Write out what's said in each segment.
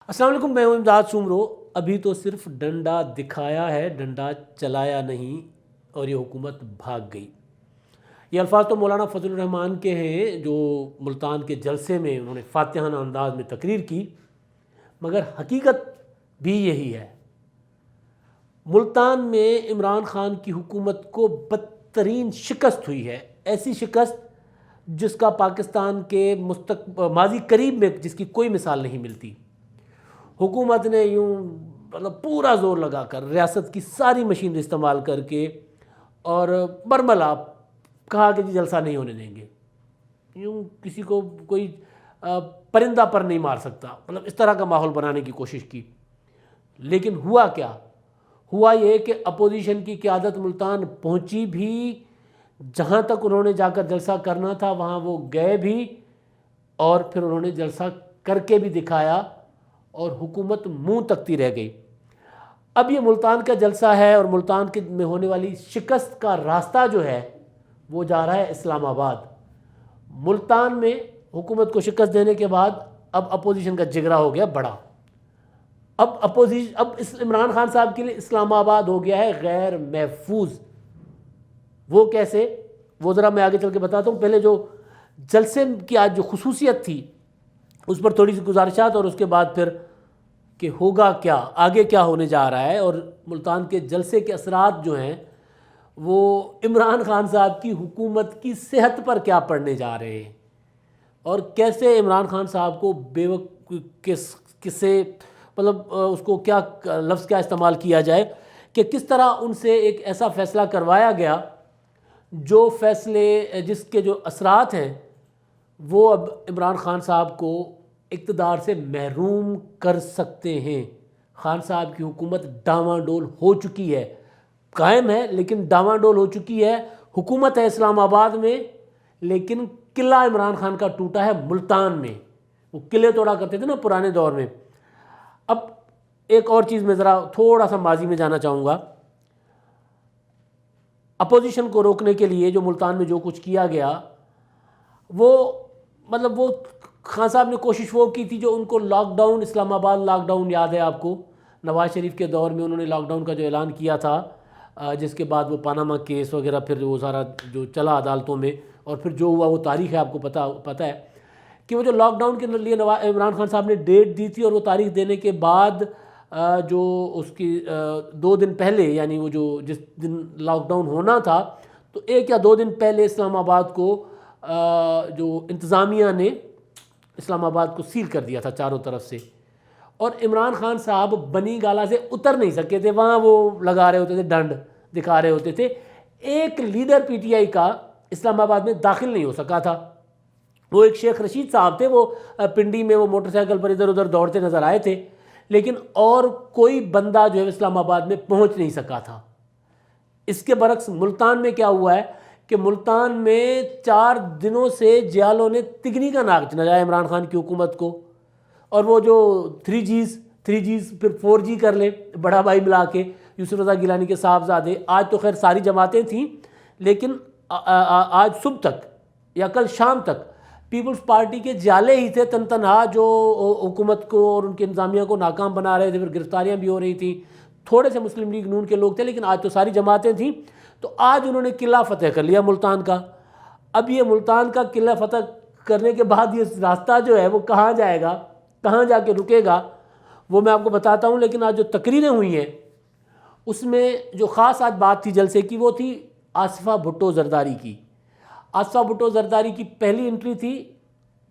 السلام علیکم، میں ہوں امداد سومرو۔ ابھی تو صرف ڈنڈا دکھایا ہے، ڈنڈا چلایا نہیں، اور یہ حکومت بھاگ گئی۔ یہ الفاظ تو مولانا فضل الرحمان کے ہیں جو ملتان کے جلسے میں انہوں نے فاتحانہ انداز میں تقریر کی، مگر حقیقت بھی یہی ہے۔ ملتان میں عمران خان کی حکومت کو بدترین شکست ہوئی ہے، ایسی شکست جس کا پاکستان کے ماضی قریب میں جس کی کوئی مثال نہیں ملتی۔ حکومت نے یوں پورا زور لگا کر ریاست کی ساری مشینری استعمال کر کے اور برملا کہا کہ جی جلسہ نہیں ہونے دیں گے، یوں کسی کو کوئی پرندہ پر نہیں مار سکتا، اس طرح کا ماحول بنانے کی کوشش کی۔ لیکن ہوا کیا؟ ہوا یہ کہ اپوزیشن کی قیادت ملتان پہنچی بھی، جہاں تک انہوں نے جا کر جلسہ کرنا تھا وہاں وہ گئے بھی، اور پھر انہوں نے جلسہ کر کے بھی دکھایا، اور حکومت منہ تکتی رہ گئی۔ اب یہ ملتان کا جلسہ ہے، اور ملتان میں ہونے والی شکست کا راستہ جو ہے وہ جا رہا ہے اسلام آباد۔ ملتان میں حکومت کو شکست دینے کے بعد اب اپوزیشن کا جگرا ہو گیا بڑا۔ اب عمران خان صاحب کے لیے اسلام آباد ہو گیا ہے غیر محفوظ۔ وہ کیسے؟ وہ ذرا میں آگے چل کے بتاتا ہوں۔ پہلے جو جلسے کی آج جو خصوصیت تھی اس پر تھوڑی سی گزارشات، اور اس کے بعد پھر کہ ہوگا کیا، آگے کیا ہونے جا رہا ہے، اور ملتان کے جلسے کے اثرات جو ہیں وہ عمران خان صاحب کی حکومت کی صحت پر کیا پڑنے جا رہے ہیں، اور کیسے عمران خان صاحب کو کسے اس کو کیا لفظ کیا استعمال کیا جائے کہ کس طرح ان سے ایک ایسا فیصلہ کروایا گیا جو فیصلے جس کے جو اثرات ہیں وہ اب عمران خان صاحب کو اقتدار سے محروم کر سکتے ہیں۔ خان صاحب کی حکومت ڈاواں ڈول ہو چکی ہے، قائم ہے لیکن ڈاواں ڈول ہو چکی ہے۔ حکومت ہے اسلام آباد میں، لیکن قلعہ عمران خان کا ٹوٹا ہے ملتان میں۔ وہ قلعے توڑا کرتے تھے نا پرانے دور میں۔ اب ایک اور چیز میں ذرا تھوڑا سا ماضی میں جانا چاہوں گا۔ اپوزیشن کو روکنے کے لیے جو ملتان میں جو کچھ کیا گیا، وہ خان صاحب نے کوشش وہ کی تھی جو ان کو لاک ڈاؤن، اسلام آباد لاک ڈاؤن یاد ہے آپ کو، نواز شریف کے دور میں انہوں نے لاک ڈاؤن کا جو اعلان کیا تھا، جس کے بعد وہ پاناما کیس وغیرہ پھر وہ سارا جو چلا عدالتوں میں، اور پھر جو ہوا وہ تاریخ ہے، آپ کو پتہ ہے کہ وہ جو لاک ڈاؤن کے لیے عمران خان صاحب نے ڈیٹ دی تھی، اور وہ تاریخ دینے کے بعد جو اس کی 2 دن پہلے، یعنی وہ جو جس دن لاک ڈاؤن ہونا تھا تو 1 یا 2 دن پہلے اسلام آباد کو جو انتظامیہ نے اسلام آباد کو سیل کر دیا تھا چاروں طرف سے، اور عمران خان صاحب بنی گالا سے اتر نہیں سکے تھے، وہاں وہ لگا رہے ہوتے تھے، ڈنڈ دکھا رہے ہوتے تھے۔ ایک لیڈر پی ٹی آئی کا اسلام آباد میں داخل نہیں ہو سکا تھا۔ وہ ایک شیخ رشید صاحب تھے، وہ پنڈی میں وہ موٹر سائیکل پر ادھر ادھر دوڑتے نظر آئے تھے، لیکن اور کوئی بندہ جو ہے اسلام آباد میں پہنچ نہیں سکا تھا۔ اس کے برعکس ملتان میں کیا ہوا ہے کہ ملتان میں 4 دنوں سے جیالوں نے تگنی کا ناچ نچایا عمران خان کی حکومت کو، اور وہ جو 3Gs پھر 4G کر لے بڑا بھائی ملا کے، یوسف رضا گیلانی کے صاحبزادے، آج تو خیر ساری جماعتیں تھیں، لیکن آج صبح تک یا کل شام تک پیپلز پارٹی کے جالے ہی تھے تنہا جو حکومت کو اور ان کے انتظامیہ کو ناکام بنا رہے تھے، پھر گرفتاریاں بھی ہو رہی تھیں۔ تھوڑے سے مسلم لیگ نون کے لوگ تھے، لیکن آج تو ساری جماعتیں تھیں۔ تو آج انہوں نے قلعہ فتح کر لیا ملتان کا۔ اب یہ ملتان کا قلعہ فتح کرنے کے بعد یہ راستہ جو ہے وہ کہاں جائے گا، کہاں جا کے رکے گا، وہ میں آپ کو بتاتا ہوں۔ لیکن آج جو تقریریں ہوئی ہیں اس میں جو خاص آج بات تھی جلسے کی، وہ تھی آصفہ بھٹو زرداری کی۔ آصفہ بھٹو زرداری کی پہلی انٹری تھی،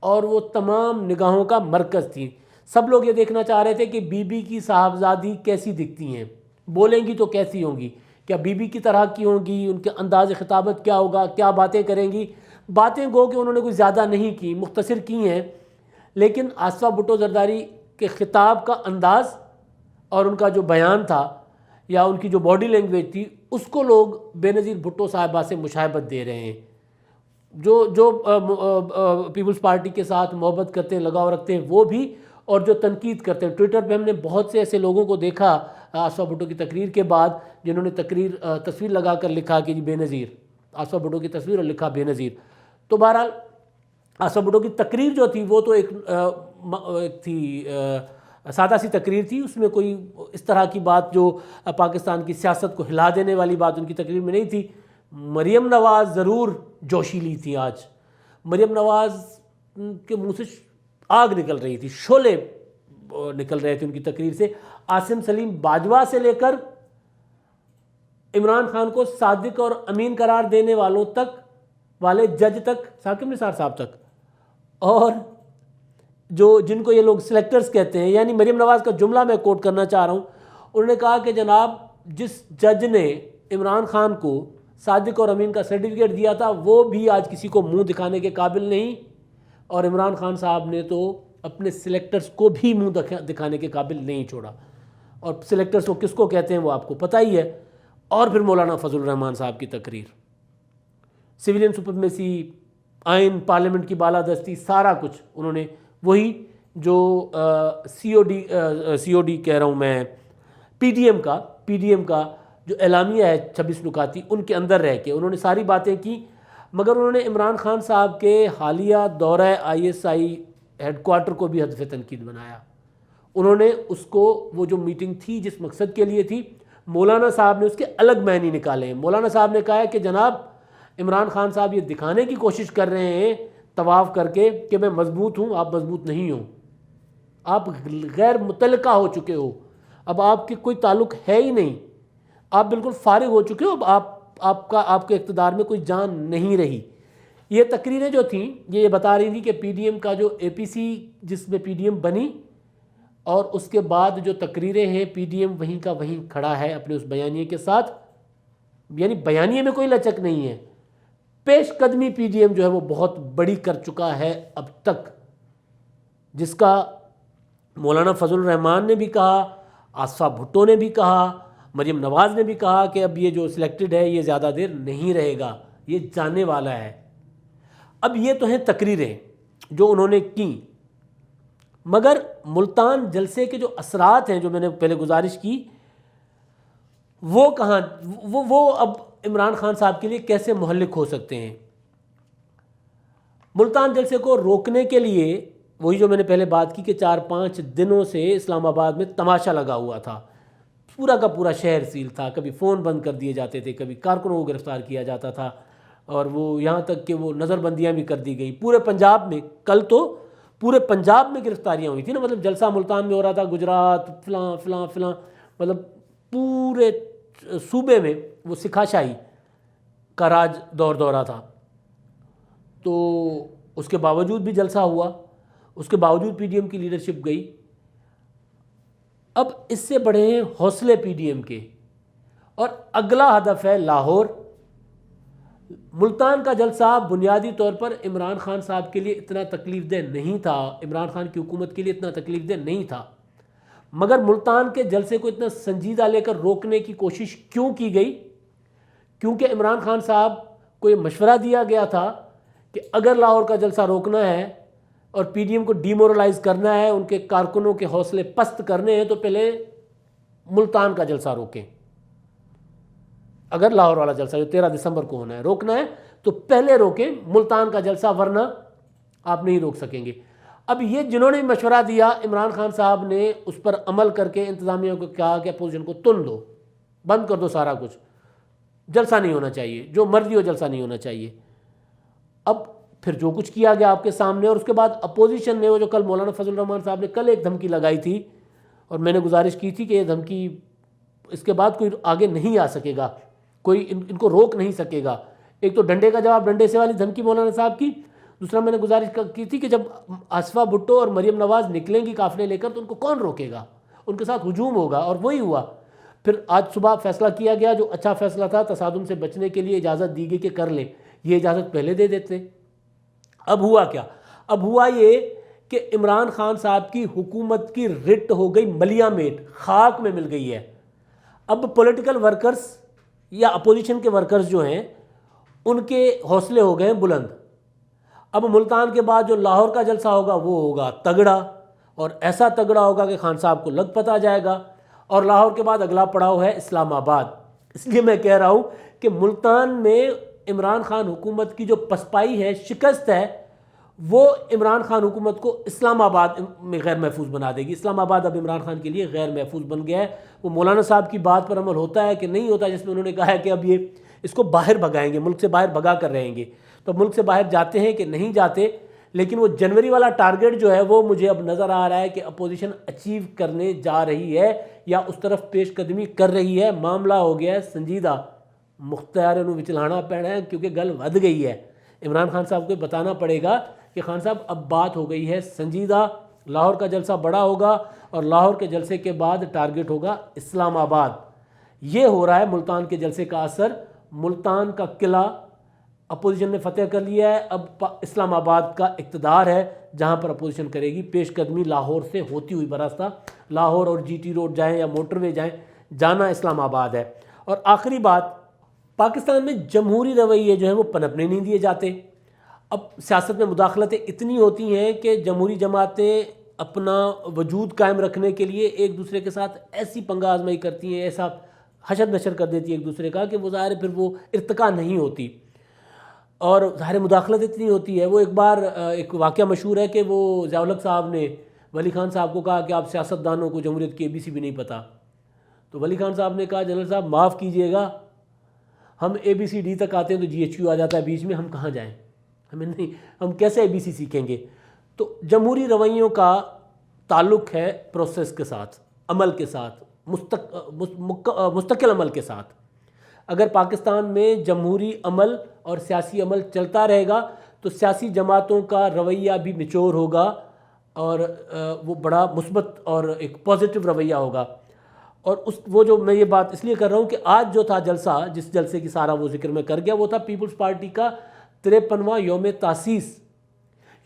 اور وہ تمام نگاہوں کا مرکز تھی۔ سب لوگ یہ دیکھنا چاہ رہے تھے کہ بی بی کی صاحبزادی کیسی دکھتی ہیں، بولیں گی تو کیسی ہوں گی، کیا بی بی کی طرح کی ہوں گی، ان کے انداز خطابت کیا ہوگا، کیا باتیں کریں گی۔ باتیں گو کہ انہوں نے کوئی زیادہ نہیں کی، مختصر کی ہیں، لیکن آصفہ بھٹو زرداری کے خطاب کا انداز اور ان کا جو بیان تھا یا ان کی جو باڈی لینگویج تھی، اس کو لوگ بے نظیر بھٹو صاحبہ سے مشابہت دے رہے ہیں۔ جو پیپلز پارٹی کے ساتھ محبت کرتے ہیں، لگاؤ رکھتے ہیں، وہ بھی، اور جو تنقید کرتے ہیں۔ ٹویٹر پہ ہم نے بہت سے ایسے لوگوں کو دیکھا آصفہ بھٹو کی تقریر کے بعد، جنہوں نے تصویر لگا کر لکھا کہ جی بے نظیر، آصفہ بھٹو کی تصویر اور لکھا بے نظیر۔ تو بہرحال آصفہ بھٹو کی تقریر جو تھی وہ تو ایک تھی سادہ سی تقریر تھی، اس میں کوئی اس طرح کی بات جو پاکستان کی سیاست کو ہلا دینے والی بات ان کی تقریر میں نہیں تھی۔ مریم نواز ضرور جوشیلی تھی، آج مریم نواز کے منہ سے آگ نکل رہی تھی، شعلے نکل رہے تھے ان کی تقریر سے۔ عاصم سلیم باجوہ سے لے کر عمران خان کو صادق اور امین قرار دینے والوں تک، والے جج تک، ثاقب نثار صاحب تک، اور جو جن کو یہ لوگ سلیکٹرز کہتے ہیں، یعنی مریم نواز کا جملہ میں کوٹ کرنا چاہ رہا ہوں، انہوں نے کہا کہ جناب جس جج نے عمران خان کو صادق اور امین کا سرٹیفکیٹ دیا تھا وہ بھی آج کسی کو منہ دکھانے کے قابل نہیں، اور عمران خان صاحب نے تو اپنے سلیکٹرز کو بھی منہ دکھانے کے قابل نہیں چھوڑا، اور سلیکٹرز کو کس کو کہتے ہیں وہ آپ کو پتہ ہی ہے۔ اور پھر مولانا فضل الرحمان صاحب کی تقریر، سویلین سپرمیسی، آئین، پارلیمنٹ کی بالادستی، سارا کچھ انہوں نے وہی جو سی او ڈی کہہ رہا ہوں میں، پی ڈی ایم کا جو اعلامیہ ہے 26 نکاتی، ان کے اندر رہ کے انہوں نے ساری باتیں کی، مگر انہوں نے عمران خان صاحب کے حالیہ دورہ ISI ہیڈ کوارٹر کو بھی ہدف تنقید بنایا۔ انہوں نے اس کو، وہ جو میٹنگ تھی جس مقصد کے لیے تھی، مولانا صاحب نے اس کے الگ معنی نکالے ہیں۔ مولانا صاحب نے کہا ہے کہ جناب عمران خان صاحب یہ دکھانے کی کوشش کر رہے ہیں طواف کر کے کہ میں مضبوط ہوں، آپ مضبوط نہیں ہوں، آپ غیر متعلقہ ہو چکے ہو، اب آپ کے کوئی تعلق ہے ہی نہیں، آپ بالکل فارغ ہو چکے ہو، اب آپ کے اقتدار میں کوئی جان نہیں رہی۔ یہ تقریریں جو تھیں یہ بتا رہی تھی کہ پی ڈی ایم کا جو APC جس میں پی ڈی ایم بنی، اور اس کے بعد جو تقریریں ہیں پی ڈی ایم وہیں کا وہیں کھڑا ہے اپنے اس بیانیے کے ساتھ، یعنی بیانیے میں کوئی لچک نہیں ہے، پیش قدمی پی ڈی ایم جو ہے وہ بہت بڑی کر چکا ہے اب تک، جس کا مولانا فضل الرحمان نے بھی کہا، آصفہ بھٹو نے بھی کہا، مریم نواز نے بھی کہا کہ اب یہ جو سلیکٹڈ ہے یہ زیادہ دیر نہیں رہے گا، یہ جانے والا ہے۔ اب یہ تو ہیں تقریریں جو انہوں نے کی، مگر ملتان جلسے کے جو اثرات ہیں جو میں نے پہلے گزارش کی، وہ کہاں، وہ اب عمران خان صاحب کے لیے کیسے مہلک ہو سکتے ہیں؟ ملتان جلسے کو روکنے کے لیے وہی جو میں نے پہلے بات کی کہ 4-5 دنوں سے اسلام آباد میں تماشا لگا ہوا تھا، پورا کا پورا شہر سیل تھا، کبھی فون بند کر دیے جاتے تھے، کبھی کارکنوں کو گرفتار کیا جاتا تھا، اور وہ یہاں تک کہ وہ نظر بندیاں بھی کر دی گئی پورے پنجاب میں۔ کل تو پورے پنجاب میں گرفتاریاں ہوئی تھیں نا، مطلب جلسہ ملتان میں ہو رہا تھا، گجرات فلاں فلاں فلاں، مطلب پورے صوبے میں وہ سکھا شاہی کا راج دورہ تھا۔ تو اس کے باوجود بھی جلسہ ہوا، اس کے باوجود پی ڈی ایم کی لیڈرشپ گئی۔ اب اس سے بڑے ہیں حوصلے پی ڈی ایم کے، اور اگلا ہدف ہے لاہور۔ ملتان کا جلسہ بنیادی طور پر عمران خان صاحب کے لیے اتنا تکلیف دہ نہیں تھا، عمران خان کی حکومت کے لیے اتنا تکلیف دہ نہیں تھا، مگر ملتان کے جلسے کو اتنا سنجیدہ لے کر روکنے کی کوشش کیوں کی گئی؟ کیونکہ عمران خان صاحب کو یہ مشورہ دیا گیا تھا کہ اگر لاہور کا جلسہ روکنا ہے اور پی ڈی ایم کو ڈی مورلائز کرنا ہے، ان کے کارکنوں کے حوصلے پست کرنے ہیں، تو پہلے ملتان کا جلسہ روکیں۔ اگر لاہور والا جلسہ جو 13 دسمبر کو ہونا ہے روکنا ہے تو پہلے روکیں ملتان کا جلسہ، ورنہ آپ نہیں روک سکیں گے۔ اب یہ جنہوں نے مشورہ دیا، عمران خان صاحب نے اس پر عمل کر کے انتظامیہ کو کہا کہ اپوزیشن کو تن دو، بند کر دو سارا کچھ، جلسہ نہیں ہونا چاہیے، جو مرضی ہو جلسہ نہیں ہونا چاہیے۔ اب پھر جو کچھ کیا گیا آپ کے سامنے، اور اس کے بعد اپوزیشن نے وہ جو کل مولانا فضل الرحمان صاحب نے کل ایک دھمکی لگائی تھی، اور میں نے گزارش کی تھی کہ یہ دھمکی اس کے بعد کوئی آگے نہیں آ سکے گا، کوئی ان کو روک نہیں سکے گا۔ ایک تو ڈنڈے کا جواب ڈنڈے سے والی دھمکی مولانا صاحب کی، دوسرا میں نے گزارش کی تھی کہ جب آصفہ بھٹو اور مریم نواز نکلیں گی قافلے لے کر تو ان کو کون روکے گا، ان کے ساتھ ہجوم ہوگا، اور وہی ہوا۔ پھر آج صبح فیصلہ کیا گیا جو اچھا فیصلہ تھا، تصادم سے بچنے کے لیے اجازت دی گئی کہ کر لیں، یہ اجازت پہلے دے دیتے۔ اب ہوا کیا؟ اب ہوا یہ کہ عمران خان صاحب کی حکومت کی رٹ ہو گئی ملیاں میٹ، خاک میں مل گئی ہے۔ اب پولیٹیکل ورکرز یا اپوزیشن کے ورکرز جو ہیں ان کے حوصلے ہو گئے ہیں بلند۔ اب ملتان کے بعد جو لاہور کا جلسہ ہوگا وہ ہوگا تگڑا، اور ایسا تگڑا ہوگا کہ خان صاحب کو لگ پتہ جائے گا، اور لاہور کے بعد اگلا پڑاؤ ہے اسلام آباد۔ اس لیے میں کہہ رہا ہوں کہ ملتان میں عمران خان حکومت کی جو پسپائی ہے، شکست ہے، وہ عمران خان حکومت کو اسلام آباد میں غیر محفوظ بنا دے گی. اسلام آباد اب عمران خان کے لیے غیر محفوظ بن گیا ہے. وہ مولانا صاحب کی بات پر عمل ہوتا ہے کہ نہیں ہوتا، جس میں انہوں نے کہا ہے کہ اب یہ اس کو باہر بھگائیں گے، ملک سے باہر بھگا کر رہیں گے. تو ملک سے باہر جاتے ہیں کہ نہیں جاتے، لیکن وہ جنوری والا ٹارگٹ جو ہے وہ مجھے اب نظر آ رہا ہے کہ اپوزیشن اچیو کرنے جا رہی ہے یا اس طرف پیش قدمی کر رہی ہے. معاملہ ہو گیا ہے سنجیدہ، مختار نو وچلانا پینا ہے کیونکہ گل ود گئی ہے. عمران خان صاحب کو بتانا پڑے گا کہ خان صاحب اب بات ہو گئی ہے سنجیدہ. لاہور کا جلسہ بڑا ہوگا اور لاہور کے جلسے کے بعد ٹارگٹ ہوگا اسلام آباد. یہ ہو رہا ہے ملتان کے جلسے کا اثر. ملتان کا قلعہ اپوزیشن نے فتح کر لیا ہے. اب اسلام آباد کا اقتدار ہے جہاں پر اپوزیشن کرے گی پیش قدمی لاہور سے ہوتی ہوئی براستہ. لاہور اور جی ٹی روڈ جائیں یا موٹر وے جائیں، جانا اسلام آباد ہے. اور آخری بات، پاکستان میں جمہوری رویے جو ہیں وہ پنپنے نہیں دیے جاتے. اب سیاست میں مداخلتیں اتنی ہوتی ہیں کہ جمہوری جماعتیں اپنا وجود قائم رکھنے کے لیے ایک دوسرے کے ساتھ ایسی پنگا آزمائی کرتی ہیں، ایسا حشد نشر کر دیتی ہے ایک دوسرے کا کہ وہ ظاہر پھر وہ ارتقا نہیں ہوتی. اور ظاہر مداخلت اتنی ہوتی ہے. وہ ایک بار ایک واقعہ مشہور ہے کہ وہ ضیاء الحق صاحب نے ولی خان صاحب کو کہا کہ آپ سیاستدانوں کو جمہوریت کی ABC بھی نہیں پتہ. تو ولی خان صاحب نے کہا جنرل صاحب معاف کیجئے گا، ہم ABCD تک آتے ہیں تو GHQ آ جاتا ہے بیچ میں، ہم کہاں جائیں، ہمیں نہیں، ہم کیسے ABC سیکھیں گے. تو جمہوری رویوں کا تعلق ہے پروسیس کے ساتھ، عمل کے ساتھ، مستقل عمل کے ساتھ. اگر پاکستان میں جمہوری عمل اور سیاسی عمل چلتا رہے گا تو سیاسی جماعتوں کا رویہ بھی میچور ہوگا اور وہ بڑا مثبت اور ایک پازیٹیو رویہ ہوگا. اور وہ جو میں یہ بات اس لیے کر رہا ہوں کہ آج جو تھا جلسہ، جس جلسے کی سارا وہ ذکر میں کر گیا، وہ تھا پیپلز پارٹی کا 53واں یوم تاسیس.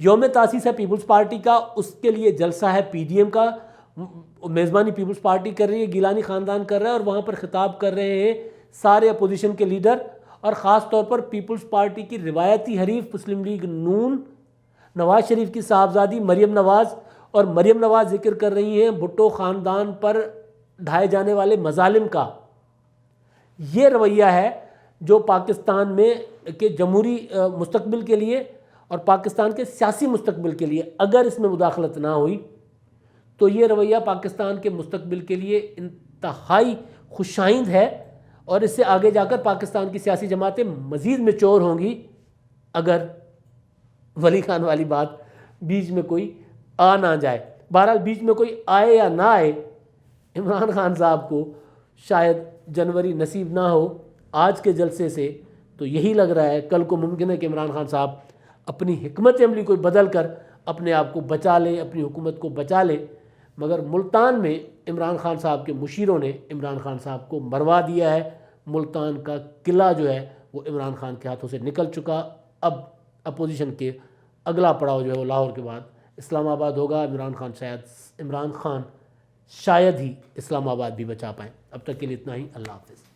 یوم تاسیس ہے پیپلز پارٹی کا، اس کے لیے جلسہ ہے PDM کا. میزبانی پیپلز پارٹی کر رہی ہے، گیلانی خاندان کر رہا ہے، اور وہاں پر خطاب کر رہے ہیں سارے اپوزیشن کے لیڈر، اور خاص طور پر پیپلز پارٹی کی روایتی حریف مسلم لیگ نون، نواز شریف کی صاحبزادی مریم نواز. اور مریم نواز ذکر کر رہی ہیں بھٹو خاندان پر ڈھائے جانے والے مظالم کا. یہ رویہ ہے جو پاکستان میں کے جمہوری مستقبل کے لیے اور پاکستان کے سیاسی مستقبل کے لیے اگر اس میں مداخلت نہ ہوئی تو یہ رویہ پاکستان کے مستقبل کے لیے انتہائی خوشائند ہے. اور اس سے آگے جا کر پاکستان کی سیاسی جماعتیں مزید میچور ہوں گی اگر ولی خان والی بات بیچ میں کوئی آ نہ جائے. بہرحال بیچ میں کوئی آئے یا نہ آئے، عمران خان صاحب کو شاید جنوری نصیب نہ ہو. آج کے جلسے سے تو یہی لگ رہا ہے، کل کو ممکن ہے کہ عمران خان صاحب اپنی حکمت عملی کو بدل کر اپنے آپ کو بچا لے، اپنی حکومت کو بچا لے. مگر ملتان میں عمران خان صاحب کے مشیروں نے عمران خان صاحب کو مروا دیا ہے. ملتان کا قلعہ جو ہے وہ عمران خان کے ہاتھوں سے نکل چکا. اب اپوزیشن کے اگلا پڑاؤ جو ہے وہ لاہور کے بعد اسلام آباد ہوگا. عمران خان شاید ہی اسلام آباد بھی بچا پائیں. اب تک کے لیے اتنا ہی. اللہ حافظ.